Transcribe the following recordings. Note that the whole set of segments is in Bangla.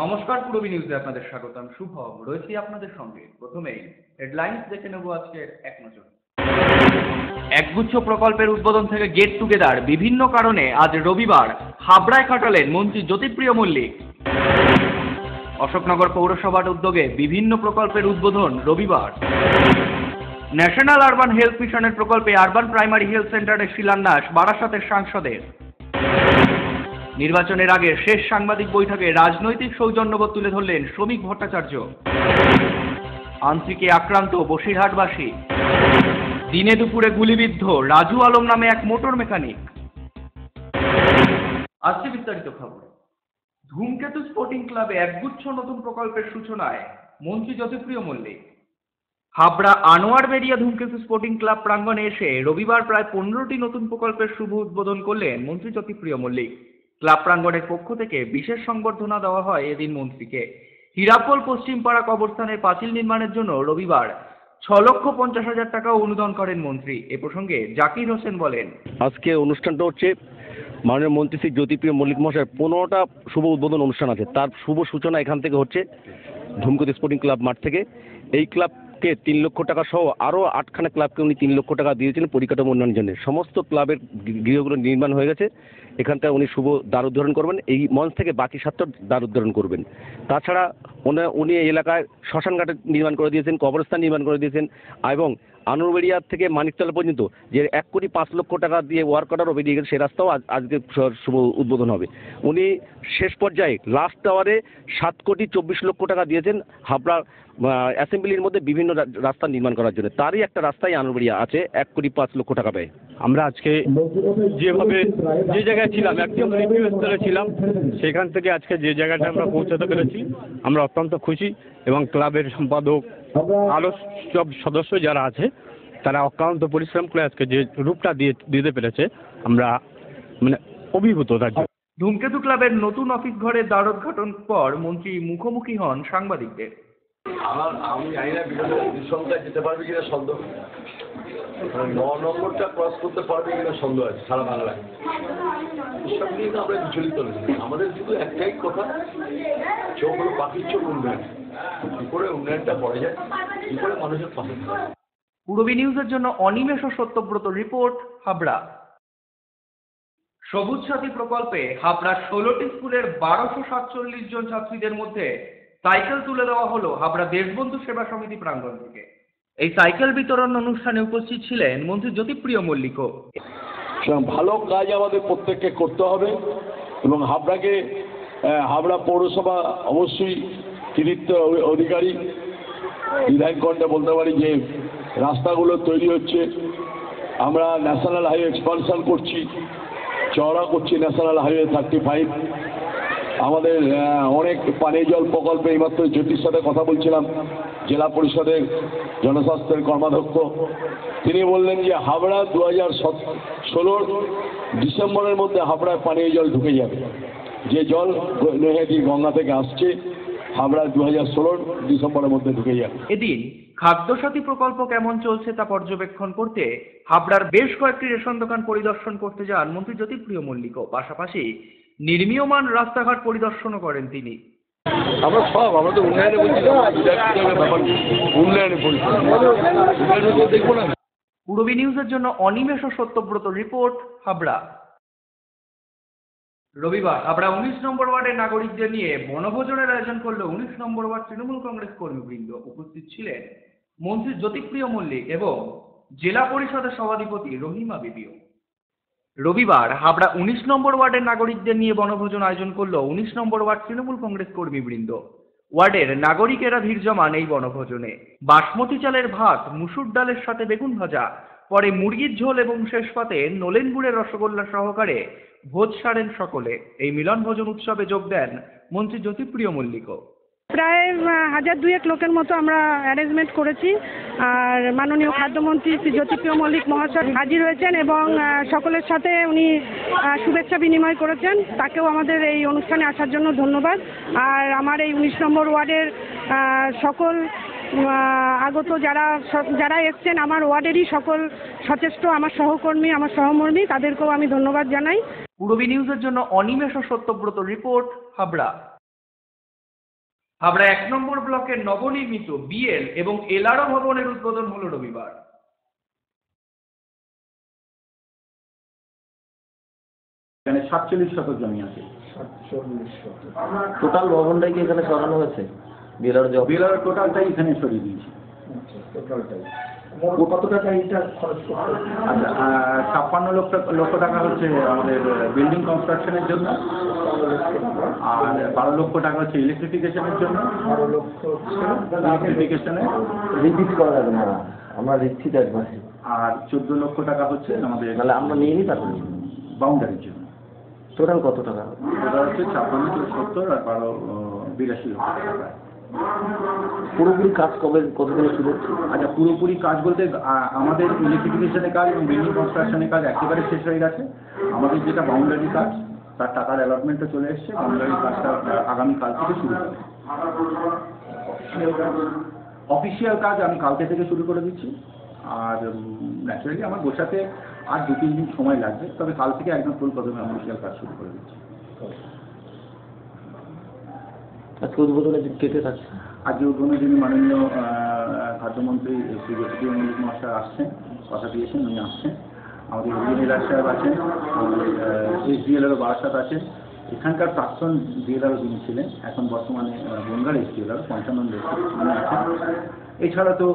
নমস্কার, পূরবী নিউজে আপনাদের স্বাগতম। শুভম রয়েছি আপনাদের সঙ্গে। প্রথমেই হেডলাইন্স দেখে নেব আজকের এক নজর। একগুচ্ছ প্রকল্পের উদ্বোধন থেকে গেট টুগেদার, বিভিন্ন কারণে আজ রবিবার হাবড়ায় কাটালেন মন্ত্রী জ্যোতিপ্রিয় মল্লিক। অশোকনগর পৌরসভার উদ্যোগে বিভিন্ন প্রকল্পের উদ্বোধন রবিবার। ন্যাশনাল আরবান হেলথ মিশনের প্রকল্পে আরবান প্রাইমারি হেলথ সেন্টারের শিলান্যাস বারাসতের সাংসদের। নির্বাচনের আগে শেষ সাংবাদিক বৈঠকে রাজনৈতিক সৌজন্যবোধ তুলে ধরলেন শ্রমিক ভট্টাচার্য। আন্ত্রিকে আক্রান্ত বসিরহাটবাসী। দিনে দুপুরে গুলিবিদ্ধ রাজু আলম নামে এক মোটর মেকানিক। আজকে বিস্তারিত খবর। ধূমকেতু স্পোর্টিং ক্লাবে একগুচ্ছ নতুন প্রকল্পের সূচনায় মন্ত্রী জ্যোতিপ্রিয় মল্লিক। হাবড়া আনোয়ার বেরিয়া ধূমকেতু স্পোর্টিং ক্লাব প্রাঙ্গণে এসে রবিবার প্রায় 15টি নতুন প্রকল্পের শুভ উদ্বোধন করলেন মন্ত্রী জ্যোতিপ্রিয় মল্লিক। ক্লাব প্রাঙ্গণের পক্ষ থেকে বিশেষ সংবর্ধনা দেওয়া হয় এদিন মন্ত্রীকে। হীরাপোল পশ্চিমপাড়া কবরস্থানের পাঁচিল নির্মাণের জন্য রবিবার 6,50,000 টাকা অনুদান করেন মন্ত্রী। এ প্রসঙ্গে জাকির হোসেন বলেন, আজকে অনুষ্ঠানটা হচ্ছে মাননীয় মন্ত্রী শ্রী জ্যোতিপ্রিয় মল্লিক মহাশয়ের 15টা শুভ উদ্বোধন অনুষ্ঠান আছে। তার শুভ সূচনা এখান থেকে হচ্ছে ধূমকেতু স্পোর্টিং ক্লাব মাঠ থেকে। এই ক্লাবকে 3 লক্ষ টাকা সহ আরও 8খানা ক্লাবকে উনি 3 লক্ষ টাকা দিয়েছিলেন পরিকাঠামো উন্নয়নের জন্য। সমস্ত ক্লাবের গৃহগুলো নির্মাণ হয়ে গেছে। এখানটায় উনি শুভ দ্বার উদ্বোধন করবেন। এই মঞ্চ থেকে বাকি 7টা দ্বার উদ্বোধন করবেন। তাছাড়া উনি এই এলাকায় শ্মশানঘাট নির্মাণ করে দিয়েছেন, কবরস্থান নির্মাণ করে দিয়েছেন এবং আনোয়ারবেড়িয়া থেকে মানিকতলা পর্যন্ত যে 1,05,00,000 টাকা দিয়ে ওয়ার্ক অর্ডারও বেরিয়ে গেছে, সে রাস্তাও আজকে শুভ উদ্বোধন হবে। উনি শেষ পর্যায়ে লাস্ট আওয়ারে 7,24,00,000 টাকা দিয়েছেন হাবড়া অ্যাসেম্বলির মধ্যে বিভিন্ন রাস্তা নির্মাণ করার জন্য। তারই একটা রাস্তায় আনোয়ারবেড়িয়া আছে 1,05,00,000 টাকা ব্যয়। আমরা আজকে যেভাবে যে জায়গায় ছিলাম, একদম রিভিউ স্তরে ছিলাম, সেখান থেকে আজকে যে জায়গাটা আমরা পৌঁছাতে পেরেছি আমরা অত্যন্ত খুশি। এবং ক্লাবের সম্পাদক আরও সব সদস্য যারা আছে তারা অক্লান্ত পরিশ্রম করে আজকে যে রূপটা দিতে পেরেছে আমরা অভিভূত তার জন্য। ধূমকেতু ক্লাবের নতুন অফিস ঘরের দ্বারোদ্ঘাটন পর মন্ত্রী মুখোমুখি হন সাংবাদিকদের। আমি জানি না সংখ্যায় যেতে পারবে কিনা সন্দেহ, 9 নম্বরটা ক্রস করতে পারবে কিনা সন্দেহ আছে সারা বাংলায়। এসব নিয়ে তো আমরা বিচলিত নেই। আমাদের শুধু একটাই কথা, চোখ হলো পাখির চোখ, উন্নয়ন। কি করে উন্নয়নটা করা যায়, কি করে মানুষের পাশে থাকে। পূরবী নিউজের জন্য অনিমেষ সত্যব্রত রিপোর্ট, হাবড়া। সবুজ সাথী প্রকল্পে হাবড়া 16টি স্কুলের 1247 জন ছাত্রীদের মধ্যে সাইকেল তুলে দেওয়া হলো হাবড়া দেশবন্ধু সেবা সমিতি প্রাঙ্গণ থেকে। এই সাইকেল বিতরণ অনুষ্ঠানে উপস্থিত ছিলেন মন্ত্রী জ্যোতিপ্রিয় মল্লিকও। ভালো কাজ আমাদের প্রত্যেককে করতে হবে এবং হাবড়া পৌরসভা অবশ্যই কৃতিত্ব অধিকারী। বিধায়কগণটা বলতে পারি যে রাস্তাগুলো তৈরি হচ্ছে, আমরা ন্যাশনাল হাইওয়ে এক্সপানশন করছি, চওড়া করছি ন্যাশনাল হাইওয়ে 35। আমাদের অনেক পানীয় জল প্রকল্পে এইমাত্র জ্যোতির সাথে কথা বলছিলাম, জেলা পরিষদের জনস্বাস্থ্যের কর্মাধ্যক্ষ, তিনি বললেন যে হাবড়া 2016 ডিসেম্বরের মধ্যে হাবড়ায় পানীয় জল ঢুকে যাবে। যে জল নৈহাটি গঙ্গা থেকে আসছে হাবড়া 2016 ডিসেম্বরের মধ্যে ঢুকে যাবে। এদিন খাদ্যসাথী প্রকল্প কেমন চলছে তা পর্যবেক্ষণ করতে হাবড়ার বেশ কয়েকটি রেশন দোকান পরিদর্শন করতে যান মন্ত্রী জ্যোতিপ্রিয় মল্লিকও। পাশাপাশি নির্মীয়মান রাস্তাঘাট পরিদর্শনও করেন তিনি। আমরা তো উন্নয়নে বলছি, উন্নয়নে দেখবো না। পূরবী নিউজের জন্য অনিমেষ সত্যব্রত রিপোর্ট, হাবড়া। রবিবার হাবড়া 19 নম্বর ওয়ার্ডের নাগরিকদের নিয়ে বনভোজনের আয়োজন করল 19 নম্বর ওয়ার্ড তৃণমূল কংগ্রেস কর্মীবৃন্দ। উপস্থিত ছিলেন মন্ত্রী জ্যোতিপ্রিয় মল্লিক এবং জেলা পরিষদের সভাধিপতি রহিমা বিবিও। রবিবার হাবড়া 19 নম্বর ওয়ার্ডের নাগরিকদের নিয়ে বনভোজন আয়োজন করল 19 নম্বর ওয়ার্ড তৃণমূল কংগ্রেস কর্মীবৃন্দ। ওয়ার্ডের নাগরিকেরা ভিড় জমান এই বনভোজনে। বাসমতি চালের ভাত, মুসুর ডালের সাথে বেগুন ভাজা, পরে মুরগির ঝোল এবং শেষ পাতে নলেন গুড়ের রসগোল্লা সহকারে ভোজ সারেন সকলে। এই মিলন ভোজন উৎসবে যোগ দেন মন্ত্রী জ্যোতিপ্রিয় মল্লিকও। প্রায় 1,000-2,000 লোকের মতো আমরা অ্যারেঞ্জমেন্ট করেছি। আর মাননীয় খাদ্যমন্ত্রী শ্রী জ্যোতিপ্রিয় মল্লিক মহাশয় হাজির হয়েছেন এবং সকলের সাথে উনি শুভেচ্ছা বিনিময় করেছেন। তাকেও আমাদের এই অনুষ্ঠানে আসার জন্য ধন্যবাদ। আর আমার এই 19 নম্বর ওয়ার্ডের সকল আগত যারা এসছেন, আমার ওয়ার্ডেরই সকল সচেষ্ট আমার সহকর্মী, আমার সহমর্মী, তাদেরকেও আমি ধন্যবাদ জানাই। পূরবী নিউজের জন্য অনিমেষ সত্যব্রত রিপোর্ট, হাবড়া। হাবড়া 1 নম্বর ব্লকের নবনির্মিত বিএল এবং এলআরও ভবনের উদ্বোধন হলো রবিবার। এখানে 47 শতক জমি আছে। টোটাল ভবনটাই কি এখানে সরানো হয়েছে? বিএলআর টোটালটাই এখানে সরিয়ে দিয়েছি। কত টাকা এটা খরচ করতে? আচ্ছা, 56 লক্ষ টাকা হচ্ছে আমাদের বিল্ডিং কনস্ট্রাকশনের জন্য, আর 12 লক্ষ টাকা হচ্ছে ইলেকট্রিফিকেশনের জন্য। 12 লক্ষ ইলেকট্রিফিকেশনে রিপিট করা যাবে না, আমরা লিখছি তো একবার। আর 14 লক্ষ টাকা হচ্ছে আমাদের তাহলে আমরা নিয়ে নিই তারপরে বাউন্ডারির জন্য। টোটাল কত টাকা? ওটা হচ্ছে 56 + 70 আর 12 82 লক্ষ টাকা। পুরোপুরি কাজ কতদিনে শুরু হচ্ছে? আচ্ছা, পুরোপুরি কাজ বলতে আমাদের ইলেকট্রিফিকেশনের কাজ এবং বিল্ডিং কনস্ট্রাকশনের কাজ একেবারে শেষ হয়ে গেছে। আমাদের যেটা বাউন্ডারি কাজ তার টাকার অ্যালটমেন্টও চলে এসছে। বাউন্ডারি কাজটা আগামীকাল থেকে শুরু হবে। অফিসিয়াল কাজ আমি কালকে থেকে শুরু করে দিচ্ছি। আর ন্যাচারালি আমার গোছাতে আর 2-3 দিন সময় লাগবে, তবে কাল থেকে একদম ফুল কদমে অফিসিয়াল কাজ শুরু করে দিচ্ছি। আজকে উদ্বোধনে কেটে থাকছে। আজকে উদ্বোধনের জন্য মাননীয় খাদ্যমন্ত্রী শ্রী জ্যোতিপ্রিয় মল্লিক মহাশয় আসছেন, কথা দিয়েছেন, উনি আসছেন। আমাদের এলআর সাহেব আছেন, আমাদের এসডিএলআরও বারাসাত আছেন। এখানকার প্রাক্তন ডিএলআরও যিনি ছিলেন, এখন বর্তমানে বনগাঁর এসডিএলআর পঞ্চানন উনি আছেন। এছাড়া তো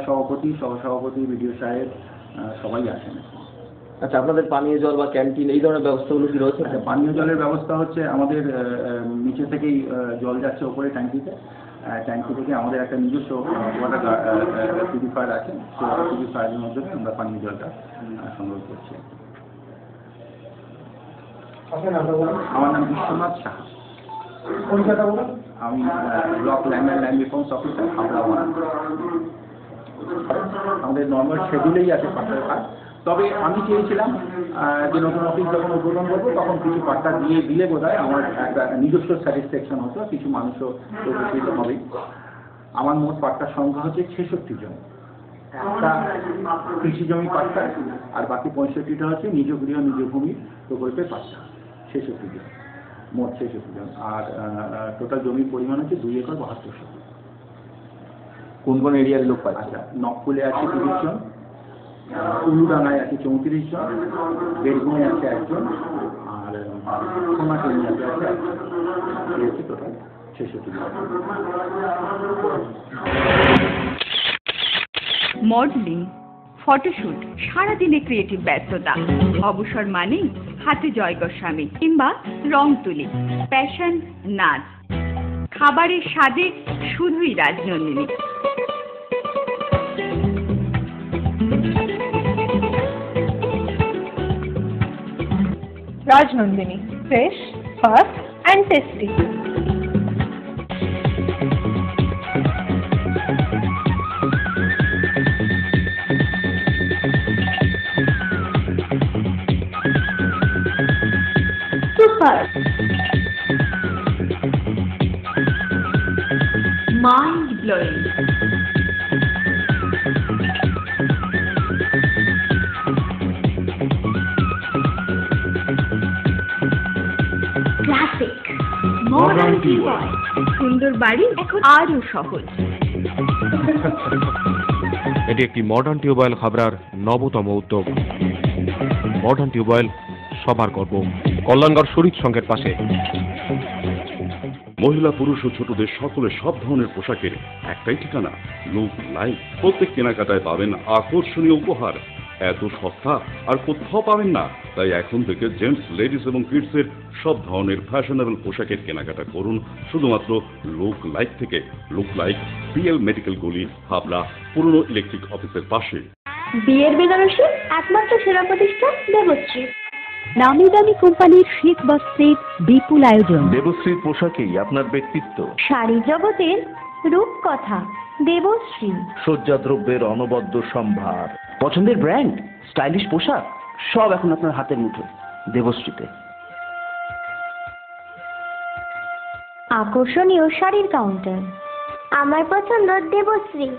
সভাপতি, সহসভাপতি, বিডিও সাহেব সবাই আসেন। আচ্ছা, আপনাদের পানীয় জল বা ক্যান্টিন এই ধরনের ব্যবস্থাগুলো কি রয়েছে? আচ্ছা, পানীয় জলের ব্যবস্থা হচ্ছে আমাদের নিচে থেকেই জল যাচ্ছে ওপরে ট্যাঙ্কিতে। ট্যাঙ্কি থেকে আমাদের একটা নিজস্ব ওয়াটার পিউরিফায়ার আছে, সেই ওয়াটার পিউরিফায়ারের মাধ্যমে আমরা পানীয় জলটা সংগ্রহ করছি। আমার নাম বিশ্বনাথ সাহা। কোন জায়গা বলুন? আমি block land and land reforms officer, Habra 1। আমাদের নর্মাল শেডিউলেই আছে পাট্টার কাজ। তবে আমি চেয়েছিলাম যে নতুন অফিস যখন উদ্বোধন করবো তখন কিছু পাট্টা দিলে বোধহয় আমার একটা নিজস্ব স্যাটিসফ্যাকশন হতো, কিছু মানুষও উপকৃত হবেই। আমার মোট পাট্টার সংখ্যা হচ্ছে 66 জন। একটা কৃষি জমি পাট্টা আর বাকি 65টা হচ্ছে নিজ গৃহ নিজ ভূমি প্রকল্পের পাট্টা। 66 জন, মোট 66 জন। আর টোটাল জমির পরিমাণ হচ্ছে 2 একর 72 শতক। কোন কোন এরিয়ার লোক পাচ্ছে? আচ্ছা, নককুলে আছে 30 জন, উলুডাঙ্গায় আছে 34 জন, বেরগুনে আছে 1 জন, আর সোনাটেনিয়াতে আছে 1 জন। এই হচ্ছে টোটাল 66 জন। মডেলিং, ফটোশুট, সারাদিনে ক্রিয়েটিভ ব্যস্ততা, অবসর মানেই হাতে জয়গর স্বামী কিংবা রং তুলি, প্যাশন, নাচ, খাবারের স্বাদে শুধুই Rajnandini. Rajnandini, fresh, fast and tasty. Super. Mind blowing. Classic, modern tubewell, সুন্দর বাড়ি এখন আরও সহজ। এটি একটি মডার্ন টিউবওয়েল হাবড়ার নবতম উদ্যোগ। মডার্ন টিউবওয়েল সবার গর্ব, কল্যাণগড় শরীর সংঘের পাশে। মহিলা, পুরুষ ও ছোটদের সকলের সব ধরনের পোশাকের একটাই ঠিকানা, লুক লাইফ। প্রত্যেক কেনাকাটায় পাবেন আকর্ষণীয় উপহার। এত সস্তা আর কোথাও পাবেন না। তাই এখন থেকে জেন্টস, লেডিস এবং কিডসের সব ধরনের ফ্যাশনেবল পোশাকের কেনাকাটা করুন শুধুমাত্র লুক লাইফ থেকে। লুক লাইফ, পিএল মেডিকেল গলি, হাবড়া, পুরনো ইলেকট্রিক অফিসের পাশে। বিয়ের বেনারসি একমাত্র সেরা প্রতিষ্ঠান দেবশ্রী। নামি দামি কোম্পানির শীত বস্ত্রের বিপুল আয়োজন। দেবশ্রীর পোশাকেই আপনার ব্যক্তিত্ব। শাড়ি জগতের রূপকথা দেবশ্রী। সজ্জাদ্রব্যের অনবদ্য সম্ভার। পছন্দের ব্র্যান্ড, স্টাইলিশ পোশাক সব এখন আপনার হাতের মুঠোয় দেবশ্রীতে। আকর্ষণীয় শাড়ির কাউন্টার। আমার পছন্দ দেবশ্রী।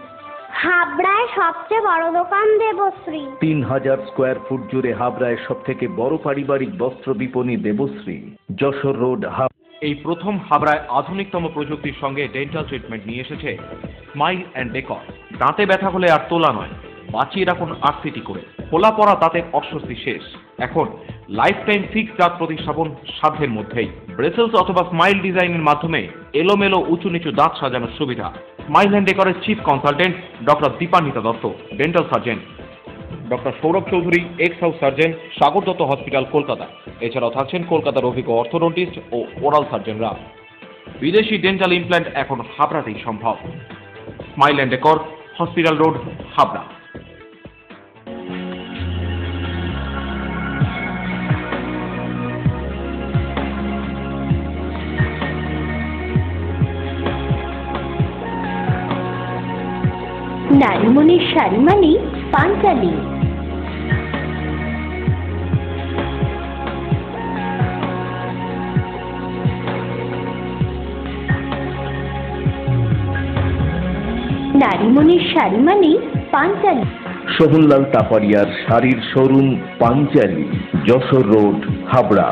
হাবড়ায় সবচেয়ে বড় দোকান দেবশ্রী। 3000 স্কোয়ার ফুট জুড়ে হাবড়ায় সব থেকে বড় পারিবারিক বস্ত্র বিপণী দেবশ্রী। যশোর রোড, এই প্রথম হাবড়ায় আধুনিকতম প্রযুক্তির সঙ্গে ডেন্টাল ট্রিটমেন্ট নিয়ে এসেছে স্মাইল অ্যান্ড ডেকর। দাঁতে ব্যথা হলে আর তোলা নয়, বাঁচিয়ে রাখুন আরসিটি করে। খোলা পড়া দাঁতের অস্বস্তি শেষ। এখন লাইফ টাইম ফিক্স দাঁত প্রতিস্থাপন সাধ্যের মধ্যেই। ব্রেসেলস অথবা স্মাইল ডিজাইনের মাধ্যমে এলোমেলো উঁচু নিচু দাঁত সাজানোর সুবিধা। স্মাইল অ্যান্ড ডেকরের chief consultant doctor Dipanwita Dutta, dental surgeon. Doctor Sourav Chowdhury, ex house surgeon, Sagar Dutta hospital, Kolkata. এছাড়াও থাকছেন কলকাতার অভিজ্ঞ অর্থোডন্টিস্ট ও ওরাল সার্জনরা। বিদেশি ডেন্টাল ইমপ্ল্যান্ট এখন হাবড়াতেই সম্ভব। Smile and decor, hospital road, Habra. নারীমণির শাড়ি মানে পাঞ্চালী। নারীমণির শাড়ি মানে পাঞ্চালী। সোহনলাল টাপারিয়ার শাড়ির শোরুম পাঞ্চালী, যশোর রোড, হাবড়া।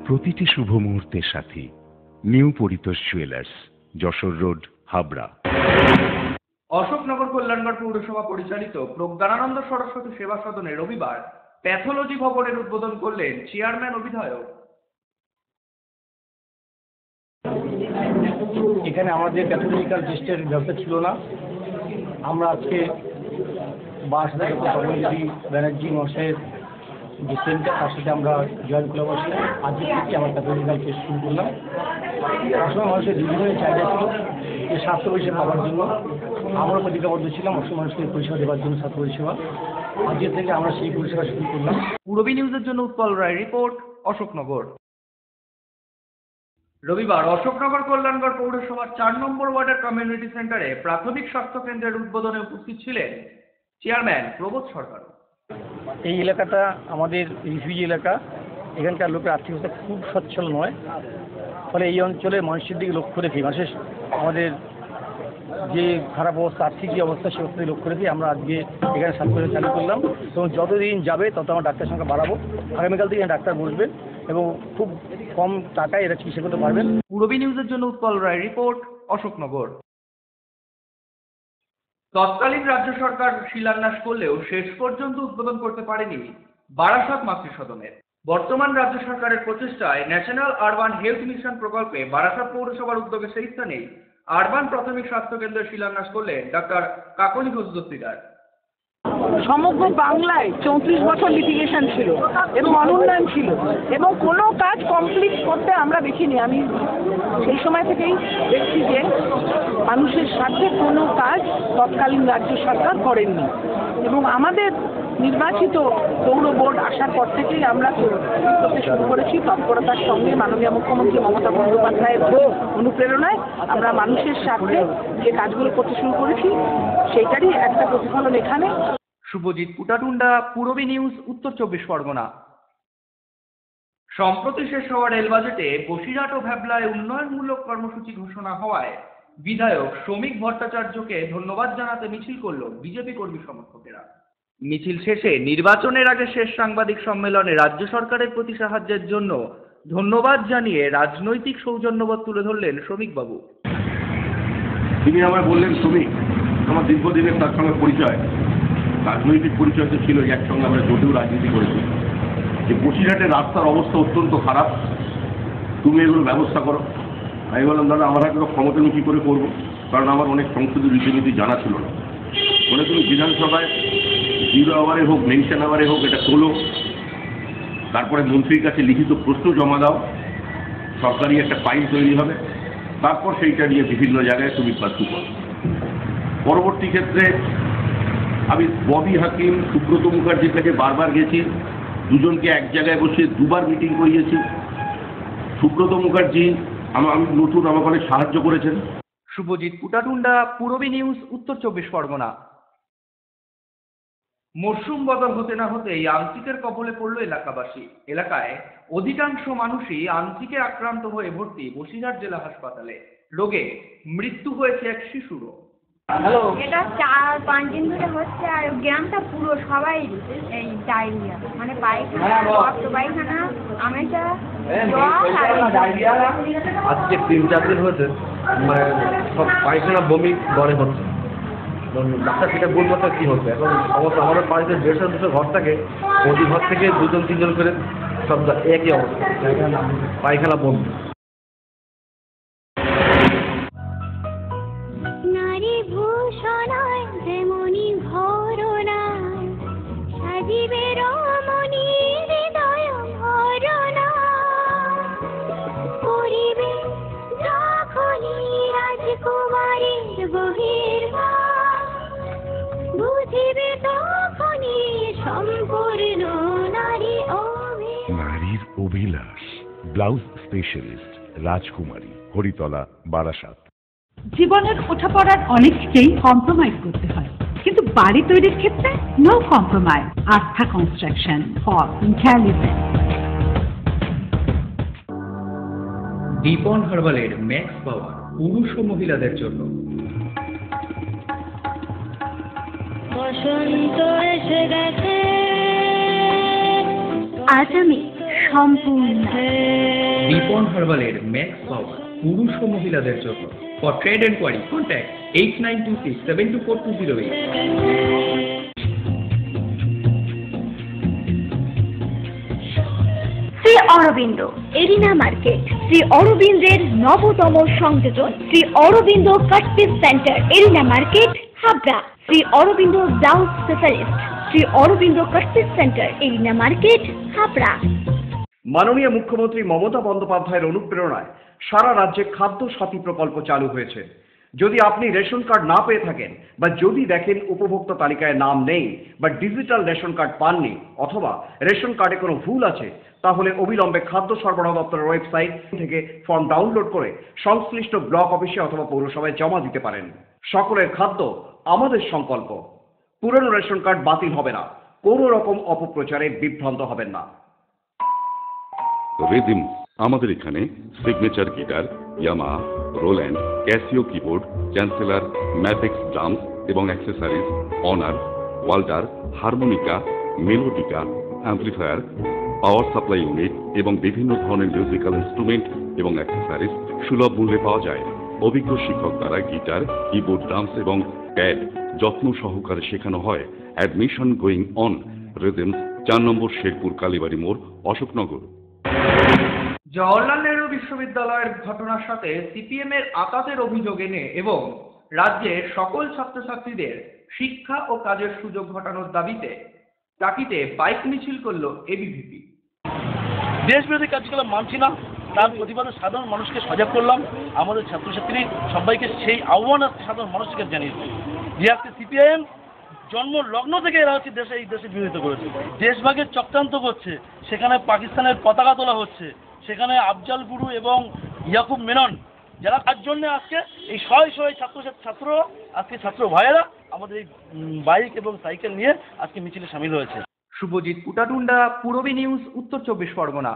প্রতিটি শুভ মুহূর্তের সাথী new Paritosh jewellers, Jessore road, Habra. Ashoknagar Kalyangarh পৌরসভা পরিচালিত প্রজ্ঞানানন্দ সরস্বতী সেবা সদনে রবিবার প্যাথোলজি ভবনের উদ্বোধন করলেন চেয়ারম্যান ও বিধায়ক। এখানে আমাদের প্যাথোলজিক্যাল টেস্টের ব্যবস্থা ছিল না। আমরা আজকে বাসদেবী ব্যানার্জি মহাশয়ের যে সেন্টার, তার সাথে আমরা জয়েন করে বসে আজকে থেকে আমরা প্যাথোলজিক্যাল টেস্ট শুরু করলাম। সবসময় মানুষের দীর্ঘদিনের চাহিদা ছিল যে স্বাস্থ্য পরিষেবা পাওয়ার জন্য। আমরাও প্রতিজ্ঞাবদ্ধ ছিলাম অবশ্যই মানুষকে পরিষেবা দেওয়ার জন্য, স্বাস্থ্য পরিষেবা। আজকে থেকে আমরা সেই পরিষেবা শুরু করলাম। পূরবী নিউজের জন্য উৎপল রায় রিপোর্ট, অশোকনগর। রবিবার অশোকনগর কল্যাণগড় পৌরসভার 4 নম্বর ওয়ার্ডের কমিউনিটি সেন্টারে প্রাথমিক স্বাস্থ্য কেন্দ্রের উদ্বোধনে উপস্থিত ছিলেন চেয়ারম্যান প্রবোধ সরকার। এই এলাকাটা আমাদের রিফিউজি এলাকা। এখানকার লোকের আর্থিক অবস্থা খুব সচ্ছল নয়। ফলে এই অঞ্চলে মানুষের দিকে লক্ষ্য রেখে, মানুষের আমাদের যে খারাপ অবস্থা, আর্থিক যে অবস্থা, সে অবস্থায় লক্ষ্য রেখে আমরা আজকে এখানে স্বাস্থ্য চালু করলাম। এবং যতদিন যাবে তত আমরা ডাক্তার সংখ্যা বাড়াবো। আগামীকাল থেকে ডাক্তার বসবেন এবং খুব কম টাকায় এরা চিকিৎসা করতে পারবেন। পূরবী নিউজের জন্য উৎপল রায় রিপোর্ট, অশোকনগর। তৎকালীন রাজ্য সরকার শিলান্যাস করলেও শেষ পর্যন্ত উদ্বোধন করতে পারেনি বারাসাত মাতৃসদনের। বর্তমান রাজ্য সরকারের প্রচেষ্টায় ন্যাশনাল আরবান হেলথ মিশন প্রকল্পে বারাসাত পৌরসভার উদ্যোগে সেই স্থানে আরবান প্রাথমিক স্বাস্থ্য কেন্দ্রের শিলান্যাস করলেন ডাক্তার কাকলি ঘোষ দস্তিদার। সমগ্র বাংলায় 34 বছর লিটিগেশন ছিল এবং অনুন্নয়ন ছিল এবং কোনো কাজ কমপ্লিট করতে আমরা দেখিনি। আমি সেই সময় থেকেই দেখছি যে মানুষের স্বার্থে কোনো কাজ তৎকালীন রাজ্য সরকার করেননি এবং আমাদের নির্বাচিত পৌর বোর্ড আসার পর থেকেই আমরা করতে শুরু করেছি। তৎপরতার সঙ্গে মাননীয় মুখ্যমন্ত্রী মমতা বন্দ্যোপাধ্যায়ের অনুপ্রেরণায় আমরা মানুষের স্বার্থে যে কাজগুলো করতে শুরু করেছি সেইটারই একটা প্রতিফলন এখানে। শুভজিৎ পুটাটুন্ডা, পূরবী নিউজ, উত্তর 24 পরগনা। সম্প্রতি শেষ হওয়া রেল বাজেটে বসিরহাট ও ভ্যাবলায় উন্নয়নমূলক কর্মসূচি ঘোষণা হওয়ায় বিধায়ক শ্রমিক ভট্টাচার্যকে ধন্যবাদ জানাতে মিছিল করল বিজেপি কর্মী সমর্থকেরা। মিছিল শেষে নির্বাচনের আগে শেষ সাংবাদিক সম্মেলনে রাজ্য সরকারের প্রতি সাহায্যের জন্য ধন্যবাদ জানিয়ে রাজনৈতিক সৌজন্যবোধ তুলে ধরলেন শ্রমিকবাবু। তিনি আমায় বললেন, শ্রমিক আমার দীর্ঘদিনের তার সঙ্গে পরিচয়, রাজনৈতিক পরিচয় তো ছিল, একসঙ্গে আমরা জোটেও রাজনীতি করেছি, যে বসিরহাটের রাস্তার অবস্থা অত্যন্ত খারাপ, তুমি এগুলো ব্যবস্থা করো। আমি বললাম, দাদা আমার হাতে ক্ষমতা আমি কী করে করবো, কারণ আমার অনেক সংসদীয় রীতিনীতি জানা ছিল না। বলে তুমি বিধানসভায় 0 আওয়ারে হোক, মেনশন আওয়ারে হোক, এটা তোলো, তারপরে মন্ত্রীর কাছে লিখিত প্রশ্ন জমা দাও, সরকারি একটা ফাইল তৈরি হবে, তারপর সেইটা নিয়ে বিভিন্ন জায়গায় তুমি পার্সু করো। পরবর্তী ক্ষেত্রে আমি ববি হাকিম, সুব্রত মুখার্জির কাছে বারবার গেছি, দুজনকে এক জায়গায় বসে 2বার মিটিং করিয়েছি। সুব্রত মুখার্জি আমি নতুন আমাকে অনেক সাহায্য করেছেন। শুভজিৎ পুটাটুন্ডা, পূরবী নিউজ, উত্তর 24 পরগনা। মরশুম বদল হতে না হতেই আন্ত্রিকের কবলে পড়ল এলাকাবাসী। এলাকায় অধিকাংশ মানুষই আন্ত্রিকে আক্রান্ত হয়ে ভর্তি বসিরহাট জেলা হাসপাতালে। রোগে মৃত্যু হয়েছে এক শিশুরও। এটা 4-5 দিন ধরে হচ্ছে, আর গ্রামটা পুরো সবাই এই ডায়রিয়া, মানে পায়খানা, রক্ত পায়খানা, আমেটা, আজকে 3-4 দিন হয়েছে, মানে সব পায়খানা বমি গড়ে হচ্ছে। ডাক্তার সেটা বলবো তো কি হচ্ছে, এখন সমস্ত আমাদের বাড়িতে 150-200 ঘর থাকে, প্রতি ঘর থেকে 2-3 জন করে সব একই অবস্থা, পায়খানা বমি। নারী ভূষণায় যেমনি ভরনা, সাজিবে রমণী হৃদয় ভরনা, করিবে যখনই রাজকুমারীর বহির্ভাগ, বুঝিবে তখনই সম্পূর্ণ নারী নারীর অভিলাষ। ব্লাউজ স্পেশালিস্ট রাজকুমারী, হরিতলা, বারাসাত। জীবনের ওঠাপড়ার অনেককেই কম্প্রোমাইজ করতে হয়, কিন্তু বাড়ি তৈরির ক্ষেত্রে no compromise. Astha construction for intelligent. Dipan হার্বালের ম্যাক্স পাওয়ার পুরুষ ও মহিলাদের জন্য। বসন্ত এসে গেছে, আজ আমি সম্পূর্ণ। দীপন হার্বালের ম্যাক্স পাওয়ার পুরুষ ও মহিলাদের জন্য। For trade enquiry contact 8926724208। Shri Aurobindo arena market, Shri অরবিন্দের নবতম সংযোজন, Shri Aurobindo cut piece centre, arena market, Habra. Shri Aurobindo blouse specialist, Shri Aurobindo cut piece centre, arena market, Habra. মাননীয় মুখ্যমন্ত্রী মমতা বন্দ্যোপাধ্যায়ের অনুপ্রেরণায় সারা রাজ্যে খাদ্য সাথী প্রকল্প চালু হয়েছে। যদি আপনি রেশন কার্ড না পেয়ে থাকেন, বা যদি দেখেন উপভোক্তা তালিকায় নাম নেই, বা ডিজিটাল রেশন কার্ড পাননি, অথবা রেশন কার্ডে কোনো ভুল আছে, তাহলে অবিলম্বে খাদ্য সরবরাহ দপ্তরের ওয়েবসাইট থেকে ফর্ম ডাউনলোড করে সংশ্লিষ্ট ব্লক অফিসে অথবা পৌরসভায় জমা দিতে পারেন। সকলের খাদ্য আমাদের সংকল্প। পুরনো রেশন কার্ড বাতিল হবে না। কোনো রকম অপপ্রচারে বিভ্রান্ত হবেন না। রিদিম আমাদের এখানে signature guitar, Yamaha, Roland, Casio keyboard, Chancellor, ম্যাথিক্স ড্রামস এবং accessories, Hohner, Walter, harmonica, melodica, amplifier, power supply unit এবং বিভিন্ন ধরনের মিউজিক্যাল ইনস্ট্রুমেন্ট এবং অ্যাক্সেসরিজ সুলভ মূল্যে পাওয়া যায়। অভিজ্ঞ শিক্ষক দ্বারা গিটার, কিবোর্ড, ড্রামস এবং প্যাড যত্ন সহকারে শেখানো হয়। Admission going on. Rhythms 4 number Sherpur Kalibari মোড়, অশোকনগর। জওহরলাল নেহরু বিশ্ববিদ্যালয়ের ঘটনার সাথে সিপিএম এর আতাতের অভিযোগ এনে এবং রাজ্যের সকল ছাত্রছাত্রীদের শিক্ষা ও কাজের সুযোগ ঘটানোর দাবিতে টাকিতে বাইক মিছিল করল এবিভিপি। দেশবিরোধী কার্যকলাপ মানছি না, তার প্রতিবাদে সাধারণ মানুষকে সজাগ করলাম। আমাদের ছাত্রছাত্রী সবাইকে সেই আহ্বান সাধারণ মানুষকে জানিয়েছে যে আজকে সিপিআইএম জন্ম লগ্ন থেকে এরা হচ্ছে এই দেশে বিরোধিতা করেছে, দেশভাগের চক্রান্ত করছে, সেখানে পাকিস্তানের পতাকা তোলা হচ্ছে, সেখানে আফজাল গুরু এবং ইয়াকুব মেনন যারা তার জন্য আজকে এই শয়ে ছাত্র আজকে ছাত্র ভাইয়েরা আমাদের এই বাইক এবং সাইকেল নিয়ে আজকে মিছিলে সামিল হয়েছে। শুভজিৎ পুটাটুন্ডা, পূরবী নিউজ, উত্তর 24 পরগনা।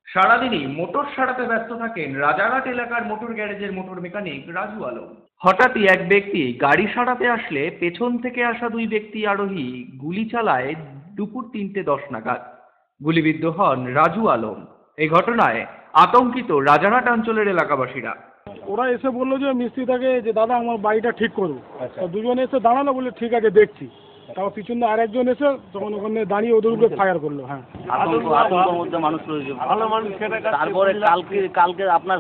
সারাদিনই মোটর সারাতে ব্যস্ত থাকেন রাজারহাট এলাকার মোটর গ্যারেজের মোটর মেকানিক রাজু আলম। হঠাৎই এক ব্যক্তি গাড়ি সারাতে আসলে পেছন থেকে আসা 2 ব্যক্তি আরোহী গুলি চালায় দুপুর 3:10 নাগাদ। গুলিবিদ্ধ হন রাজু আলম। এই ঘটনায় আতঙ্কিত রাজারহাট অঞ্চলের এলাকাবাসীরা। ওরা এসে বললো যে মিস্ত্রিটাকে যে দাদা আমার বাড়িটা ঠিক করুন। দুজনে এসে দাঁড়ালো, বলে ঠিক আছে দেখছি। তারপর পিছনে আরেকজন এসে তখন ওখানে দাঁড়িয়ে ওদের উপরে ফায়ার করলো। হ্যাঁ, আতঙ্কের মধ্যে মানুষ রয়েছে। তারপরে কালকে আপনার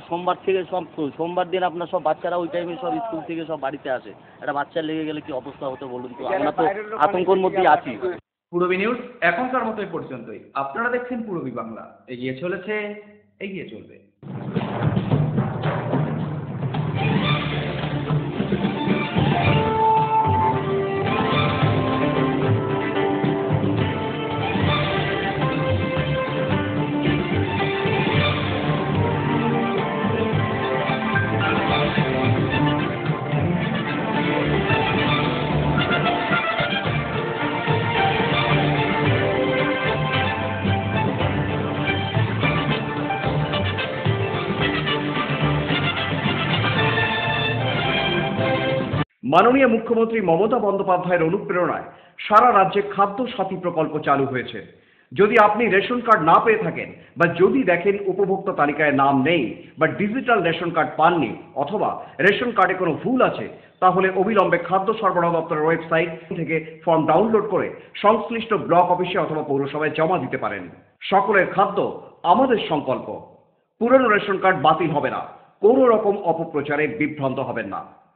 সোমবার দিন আপনার সব বাচ্চারা ওই টাইমে সব স্কুল থেকে সব বাড়িতে আসে। একটা বাচ্চা লেগে গেলে কি অবস্থা হতো বলুন তো? আমরা তো আতঙ্কের মধ্যেই আছি। পূরবী নিউজ এখনকার মতো এই পর্যন্তই। আপনারা দেখছেন পূরবী বাংলা। এগিয়ে চলেছে, এগিয়ে চলবে। মাননীয় মুখ্যমন্ত্রী মমতা বন্দ্যোপাধ্যায়ের অনুপ্রেরণায় সারা রাজ্যে খাদ্য সাথী প্রকল্প চালু হয়েছে। যদি আপনি রেশন কার্ড না পেয়ে থাকেন বা যদি দেখেন উপভোক্তা তালিকায় নাম নেই বা ডিজিটাল রেশন কার্ড পাননি অথবা রেশন কার্ডে কোনো ভুল আছে, তাহলে অবিলম্বে খাদ্য সরবরাহ দপ্তরের ওয়েবসাইট থেকে ফর্ম ডাউনলোড করে সংশ্লিষ্ট ব্লক অফিসে অথবা পৌরসভায় জমা দিতে পারেন। সকলের খাদ্য আমাদের সংকল্প। পুরনো রেশন কার্ড বাতিল হবে না। কোনো রকম অপপ্রচারে বিভ্রান্ত হবেন না।